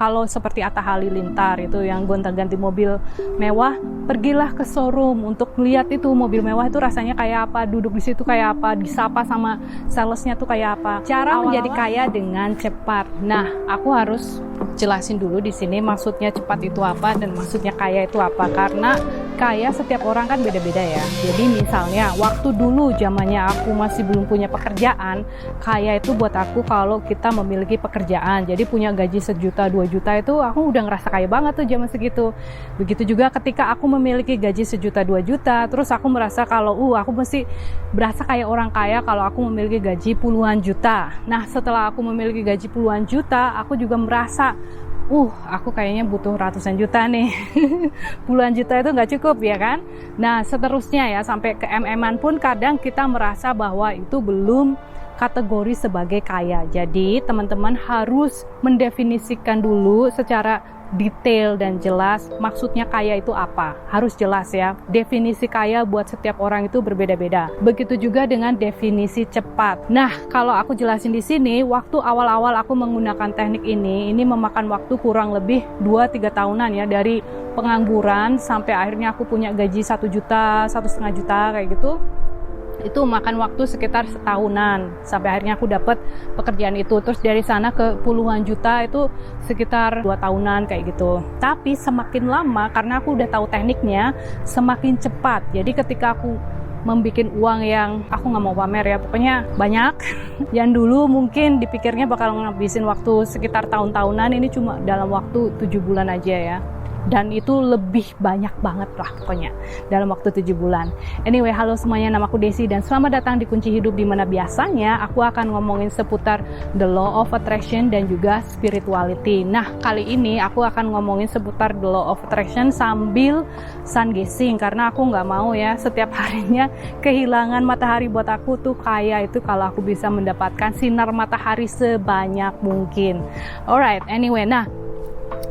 Kalau seperti Atta Halilintar itu yang gonta-ganti mobil mewah, pergilah ke showroom untuk lihat itu mobil mewah itu rasanya kayak apa, duduk di situ kayak apa, disapa sama salesnya tuh kayak apa. Cara menjadi kaya dengan cepat. Nah, aku harus jelasin dulu di sini maksudnya cepat itu apa dan maksudnya kaya itu apa, karena kaya setiap orang kan beda-beda ya. Jadi misalnya waktu dulu zamannya aku masih belum punya pekerjaan, kaya itu buat aku kalau kita memiliki pekerjaan. Jadi punya gaji 1 juta 2 juta itu aku udah ngerasa kaya banget tuh zaman segitu. Begitu juga ketika aku memiliki gaji 1 juta 2 juta, terus aku merasa kalau aku mesti berasa kayak orang kaya kalau aku memiliki gaji puluhan juta. Nah, setelah aku memiliki gaji puluhan juta, aku juga merasa aku kayaknya butuh ratusan juta nih. Puluhan juta itu nggak cukup ya kan. Nah, seterusnya ya sampai ke MM-an pun kadang kita merasa bahwa itu belum kategori sebagai kaya. Jadi teman-teman harus mendefinisikan dulu secara detail dan jelas maksudnya kaya itu apa. Harus jelas ya. Definisi kaya buat setiap orang itu berbeda-beda. Begitu juga dengan definisi cepat. Nah, kalau aku jelasin di sini, waktu awal-awal aku menggunakan teknik ini memakan waktu kurang lebih 2-3 tahunan ya, dari pengangguran sampai akhirnya aku punya gaji 1 juta, 1,5 juta kayak gitu. Itu makan waktu sekitar setahunan sampai akhirnya aku dapat pekerjaan itu. Terus dari sana ke puluhan juta itu sekitar 2 tahunan kayak gitu. Tapi semakin lama karena aku udah tahu tekniknya, semakin cepat. Jadi ketika aku membuat uang yang aku nggak mau pamer ya, pokoknya banyak yang dulu mungkin dipikirnya bakal ngabisin waktu sekitar tahun-tahunan, ini cuma dalam waktu 7 bulan aja ya. Dan itu lebih banyak banget lah pokoknya dalam waktu 7 bulan. Anyway, halo semuanya, nama aku Desi dan selamat datang di Kunci Hidup, di mana biasanya aku akan ngomongin seputar the law of attraction dan juga spirituality. Nah, kali ini aku akan ngomongin seputar the law of attraction sambil sun gazing, karena aku nggak mau ya setiap harinya kehilangan matahari. Buat aku tuh kaya itu kalau aku bisa mendapatkan sinar matahari sebanyak mungkin. Alright, anyway, nah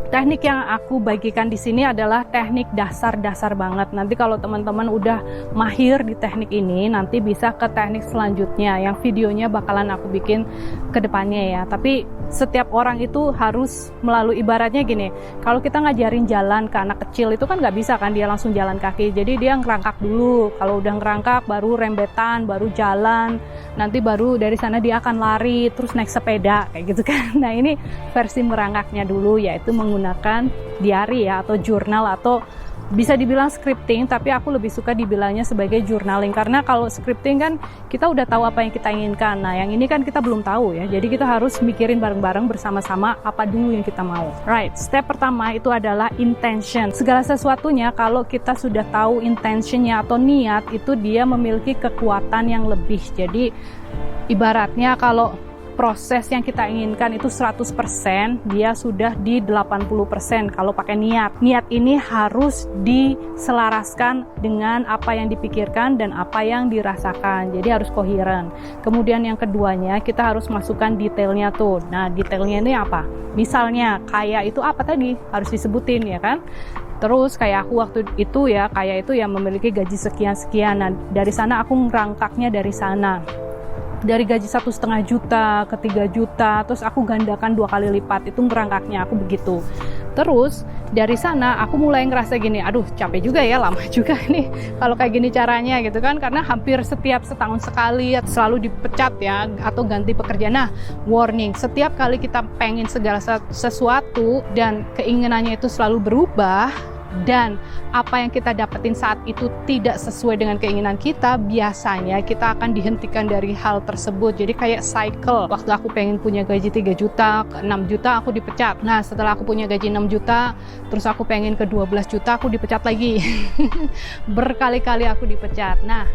teknik yang aku bagikan di sini adalah teknik dasar-dasar banget. Nanti kalau teman-teman udah mahir di teknik ini, nanti bisa ke teknik selanjutnya yang videonya bakalan aku bikin ke depannya ya. Tapi setiap orang itu harus melalui, ibaratnya gini, kalau kita ngajarin jalan ke anak kecil itu kan nggak bisa kan dia langsung jalan kaki. Jadi dia ngerangkak dulu. Kalau udah ngerangkak baru rembetan, baru jalan. Nanti baru dari sana dia akan lari, terus naik sepeda kayak gitu kan. Nah, ini versi merangkaknya dulu, yaitu menggunakan diary ya, atau jurnal, atau bisa dibilang scripting, tapi aku lebih suka dibilangnya sebagai journaling, karena kalau scripting kan kita udah tahu apa yang kita inginkan. Nah, yang ini kan kita belum tahu ya, jadi kita harus mikirin bareng-bareng bersama-sama apa dulu yang kita mau. Right, step pertama itu adalah intention. Segala sesuatunya kalau kita sudah tahu intentionnya atau niat, itu dia memiliki kekuatan yang lebih. Jadi ibaratnya kalau proses yang kita inginkan itu 100%, dia sudah di 80% kalau pakai niat. Niat ini harus diselaraskan dengan apa yang dipikirkan dan apa yang dirasakan. Jadi harus koheren. Kemudian yang keduanya, kita harus masukkan detailnya tuh. Nah, detailnya ini apa? Misalnya, kaya itu apa tadi? Harus disebutin ya kan? Terus kayak aku waktu itu ya, kaya itu yang memiliki gaji sekian-sekian. Nah, dari sana aku ngerangkaknya dari sana. Dari gaji 1,5 juta ke 3 juta, terus aku gandakan 2 kali lipat, itu merangkaknya aku begitu. Terus dari sana aku mulai ngerasa gini, aduh capek juga ya, lama juga nih kalau kayak gini caranya gitu kan, karena hampir setiap setahun sekali selalu dipecat ya atau ganti pekerjaan. Nah, warning, setiap kali kita pengen segala sesuatu dan keinginannya itu selalu berubah, dan apa yang kita dapetin saat itu tidak sesuai dengan keinginan kita, biasanya kita akan dihentikan dari hal tersebut. Jadi kayak cycle, waktu aku pengen punya gaji 3 juta, ke 6 juta aku dipecat. Nah, setelah aku punya gaji 6 juta, terus aku pengen ke 12 juta, aku dipecat lagi. Berkali-kali aku dipecat. Nah,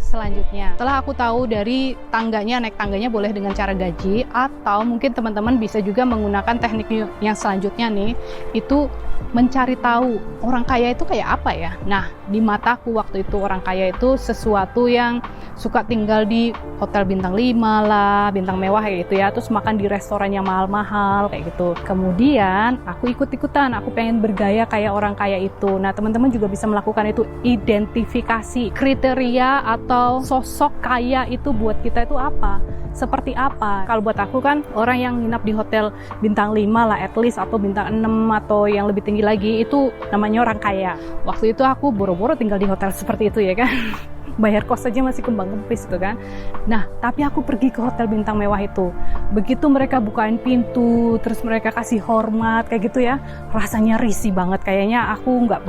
selanjutnya, setelah aku tahu dari tangganya, naik tangganya boleh dengan cara gaji, atau mungkin teman-teman bisa juga menggunakan teknik yang selanjutnya nih, itu mencari tahu orang kaya itu kayak apa ya. Nah, di mataku waktu itu orang kaya itu sesuatu yang suka tinggal di hotel bintang 5 lah, bintang mewah kayak gitu ya, terus makan di restoran yang mahal-mahal kayak gitu. Kemudian aku ikut-ikutan, aku pengen bergaya kayak orang kaya itu. Nah, teman-teman juga bisa melakukan itu, identifikasi kriteria atau sosok kaya itu buat kita itu apa. seperti apa. Kalau buat aku kan, orang yang nginap di hotel bintang 5 lah at least, atau bintang 6 atau yang lebih tinggi lagi, itu namanya orang kaya. Waktu itu aku boro-boro tinggal di hotel seperti itu ya kan. Bayar kos aja masih kembang-kempis gitu kan. Nah, tapi aku pergi ke hotel bintang mewah itu. Begitu mereka bukain pintu, terus mereka kasih hormat kayak gitu ya, rasanya risih banget. Kayaknya aku nggak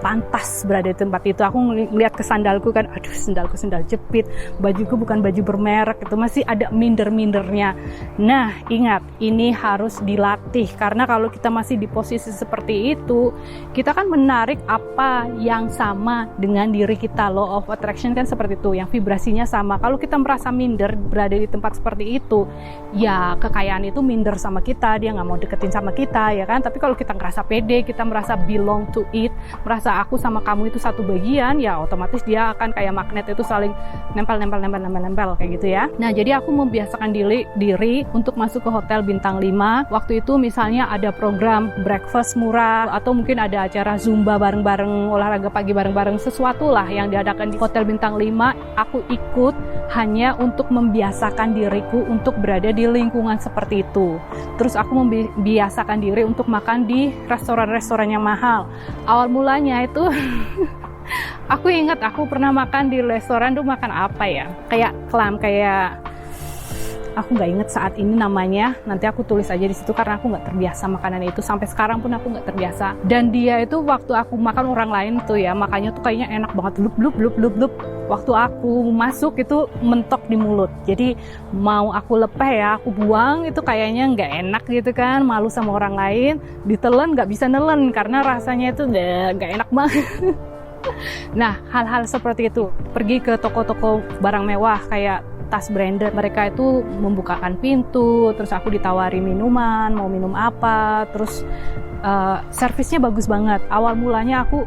pantas berada di tempat itu. Aku ngeliat ke sandalku kan, aduh sandalku sandal jepit, bajuku bukan baju bermerek, itu masih ada minder-mindernya. Nah, ingat, ini harus dilatih, karena kalau kita masih di posisi seperti itu, kita kan menarik apa yang sama dengan diri kita. Law of attraction kan seperti itu, yang vibrasinya sama. Kalau kita merasa minder berada di tempat seperti itu, ya kekayaan itu minder sama kita, dia nggak mau deketin sama kita ya kan. Tapi kalau kita ngerasa pede, kita merasa belong to it, merasa aku sama kamu itu satu bagian, ya otomatis dia akan kayak magnet itu saling nempel kayak gitu ya. Nah, jadi aku membiasakan diri untuk masuk ke hotel bintang 5. Waktu itu misalnya ada program breakfast murah, atau mungkin ada acara zumba bareng-bareng, olahraga pagi bareng-bareng, sesuatu lah yang diadakan di hotel bintang 5, aku ikut hanya untuk membiasakan diriku untuk berada di lingkungan seperti itu. Terus aku membiasakan diri untuk makan di restoran-restoran yang mahal. Awal mulanya itu aku ingat aku pernah makan di restoran tuh, makan apa ya, kayak clam, kayak aku nggak inget saat ini namanya, nanti aku tulis aja di situ karena aku nggak terbiasa makanan itu, sampai sekarang pun aku nggak terbiasa. Dan dia itu waktu aku makan orang lain tuh ya, makanya tuh kayaknya enak banget, blub. Waktu aku masuk itu mentok di mulut, jadi mau aku lepeh ya, aku buang, itu kayaknya nggak enak gitu kan, malu sama orang lain, ditelan nggak bisa nelen karena rasanya itu nggak enak banget. Nah, hal-hal seperti itu, pergi ke toko-toko barang mewah kayak tas branded, mereka itu membukakan pintu, terus aku ditawari minuman, mau minum apa, terus servisnya bagus banget. Awal mulanya aku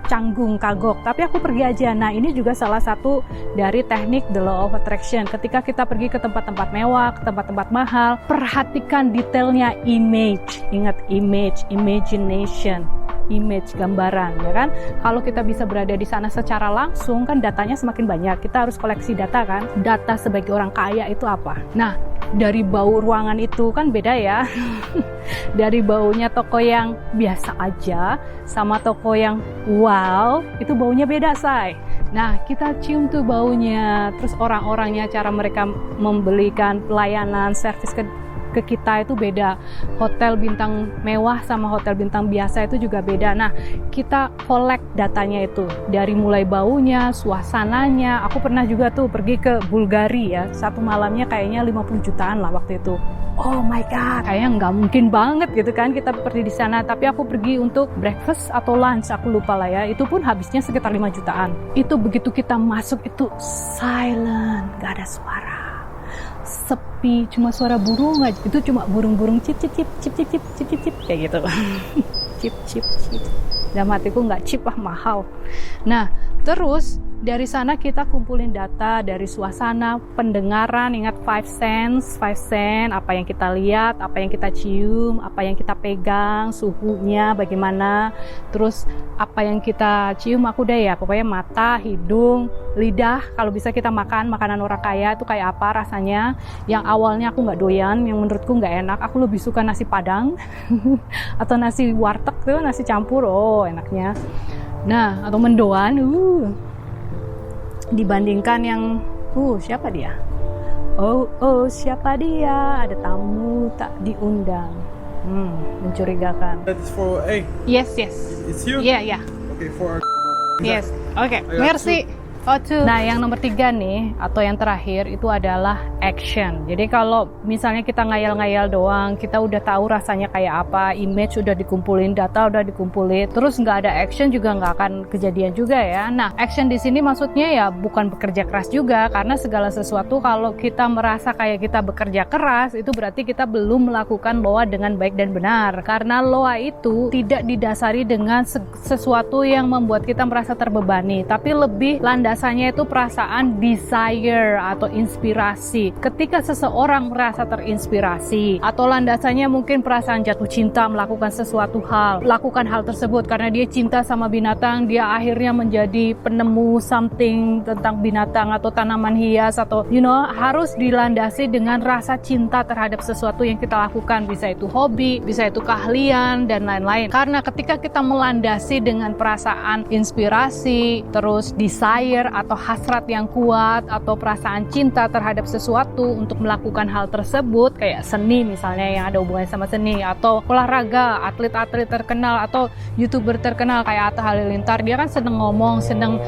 canggung, kagok, tapi aku pergi aja. Nah, ini juga salah satu dari teknik the law of attraction. Ketika kita pergi ke tempat-tempat mewah, ke tempat-tempat mahal, perhatikan detailnya, image. Ingat, image, imagination, image, gambaran, ya kan? Kalau kita bisa berada di sana secara langsung, kan datanya semakin banyak. Kita harus koleksi data kan? Data sebagai orang kaya itu apa? Nah, dari bau ruangan itu kan beda ya. Dari baunya toko yang biasa aja sama toko yang wow, itu baunya beda, say. Nah, kita cium tuh baunya, terus orang-orangnya, cara mereka membelikan pelayanan, servis ke kita itu beda. Hotel bintang mewah sama hotel bintang biasa itu juga beda. Nah, kita collect datanya itu, dari mulai baunya, suasananya. Aku pernah juga tuh pergi ke Bulgaria ya, satu malamnya kayaknya 50 jutaan lah waktu itu. Oh my god, kayaknya nggak mungkin banget gitu kan kita pergi di sana. Tapi aku pergi untuk breakfast atau lunch, aku lupa lah ya. Itu pun habisnya sekitar 5 jutaan. Itu begitu kita masuk itu silent, gak ada suara, sepi, cuma suara burung aja. Itu cuma burung-burung cip kayak gitu. cip. Dalam hatiku nggak cip, mahal. Nah, terus dari sana kita kumpulin data dari suasana, pendengaran, ingat 5 sense, apa yang kita lihat, apa yang kita cium, apa yang kita pegang, suhunya bagaimana, terus apa yang kita cium, aku deh ya, pokoknya mata, hidung, lidah. Kalau bisa kita makan makanan orang kaya itu kayak apa rasanya. Yang awalnya aku nggak doyan, yang menurutku nggak enak, aku lebih suka nasi padang atau nasi warteg tuh, nasi campur, oh enaknya. Nah, atau mendoan, dibandingkan yang siapa dia? Siapa dia? Ada tamu tak diundang. Mencurigakan. That's for Yes. It's you? Yeah. Okay, for Yes. Oke, merci. Nah, yang nomor 3 nih, atau yang terakhir itu adalah action. Jadi kalau misalnya kita ngayal-ngayal doang, kita udah tahu rasanya kayak apa, image udah dikumpulin, data udah dikumpulin, terus nggak ada action juga nggak akan kejadian juga ya. Nah, action di sini maksudnya ya bukan bekerja keras juga, karena segala sesuatu kalau kita merasa kayak kita bekerja keras, itu berarti kita belum melakukan loa dengan baik dan benar. Karena loa itu tidak didasari dengan sesuatu yang membuat kita merasa terbebani, tapi lebih landas landasannya itu perasaan desire atau inspirasi. Ketika seseorang merasa terinspirasi, atau landasannya mungkin perasaan jatuh cinta melakukan sesuatu hal, lakukan hal tersebut karena dia cinta sama binatang, dia akhirnya menjadi penemu something tentang binatang atau tanaman hias, atau harus dilandasi dengan rasa cinta terhadap sesuatu yang kita lakukan. Bisa itu hobi, bisa itu keahlian, dan lain-lain. Karena ketika kita melandasi dengan perasaan inspirasi, terus desire atau hasrat yang kuat, atau perasaan cinta terhadap sesuatu untuk melakukan hal tersebut, kayak seni misalnya yang ada hubungannya sama seni, atau olahraga, atlet-atlet terkenal, atau YouTuber terkenal kayak Atta Halilintar, dia kan seneng ngomong, seneng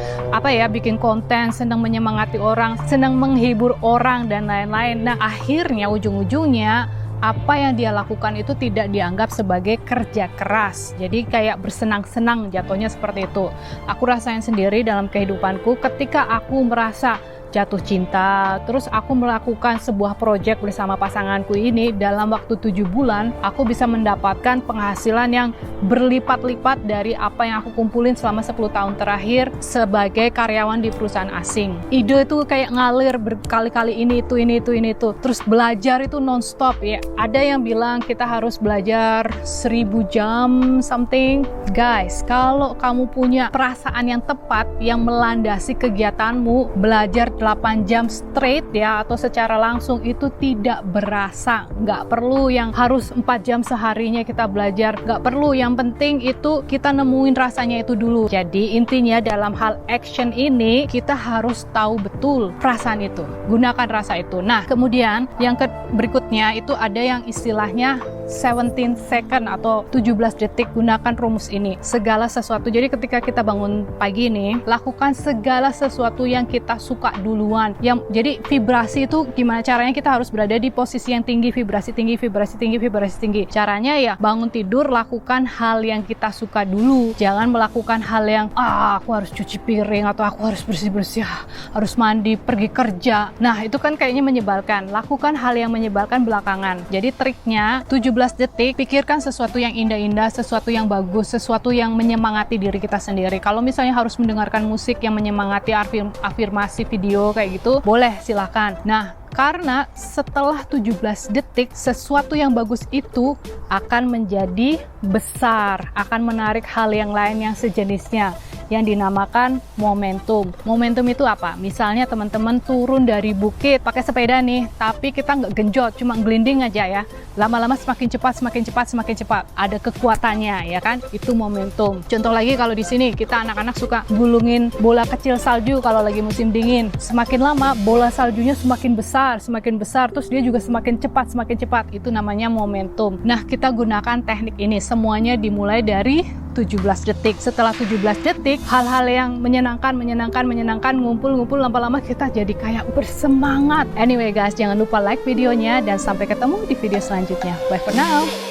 bikin konten, seneng menyemangati orang, seneng menghibur orang, dan lain-lain. Nah, akhirnya ujung-ujungnya apa yang dia lakukan itu tidak dianggap sebagai kerja keras. Jadi kayak bersenang-senang, jatuhnya seperti itu. Aku rasain sendiri dalam kehidupanku ketika aku merasa jatuh cinta, terus aku melakukan sebuah proyek bersama pasanganku ini, dalam waktu 7 bulan aku bisa mendapatkan penghasilan yang berlipat-lipat dari apa yang aku kumpulin selama 10 tahun terakhir sebagai karyawan di perusahaan asing. Ide itu kayak ngalir berkali-kali, ini itu, terus belajar itu non-stop ya. Ada yang bilang kita harus belajar 1000 jam something. Guys, kalau kamu punya perasaan yang tepat yang melandasi kegiatanmu, belajar 8 jam straight ya, atau secara langsung, itu tidak berasa. Nggak perlu yang harus 4 jam seharinya kita belajar, nggak perlu. Yang penting itu kita nemuin rasanya itu dulu. Jadi intinya dalam hal action ini kita harus tahu betul perasaan itu, gunakan rasa itu. Nah, kemudian yang berikutnya itu ada yang istilahnya 17 second atau 17 detik. Gunakan rumus ini. Segala sesuatu, jadi ketika kita bangun pagi nih, lakukan segala sesuatu yang kita suka duluan. Jadi vibrasi itu gimana caranya? Kita harus berada di posisi yang tinggi, vibrasi tinggi. Caranya ya bangun tidur, lakukan hal yang kita suka dulu. Jangan melakukan hal yang aku harus cuci piring, atau aku harus bersih-bersih, harus mandi, pergi kerja. Nah, itu kan kayaknya menyebalkan. Lakukan hal yang menyebalkan belakangan. Jadi triknya 17 detik, pikirkan sesuatu yang indah-indah, sesuatu yang bagus, sesuatu yang menyemangati diri kita sendiri. Kalau misalnya harus mendengarkan musik yang menyemangati, afirmasi video kayak gitu, boleh, silakan. Nah, karena setelah 17 detik, sesuatu yang bagus itu akan menjadi besar, akan menarik hal yang lain yang sejenisnya, yang dinamakan momentum. Momentum itu apa? Misalnya teman-teman turun dari bukit pakai sepeda nih, tapi kita nggak genjot, cuma gelinding aja ya. Lama-lama semakin cepat. Ada kekuatannya, ya kan? Itu momentum. Contoh lagi, kalau di sini kita anak-anak suka gulungin bola kecil salju kalau lagi musim dingin. Semakin lama bola saljunya semakin besar, terus dia juga semakin cepat. Itu namanya momentum. Nah, kita gunakan teknik ini. Semuanya dimulai dari 17 detik. Setelah 17 detik, hal-hal yang menyenangkan, ngumpul, lama-lama kita jadi kayak bersemangat. Anyway guys, jangan lupa like videonya, dan sampai ketemu di video selanjutnya. Bye for now.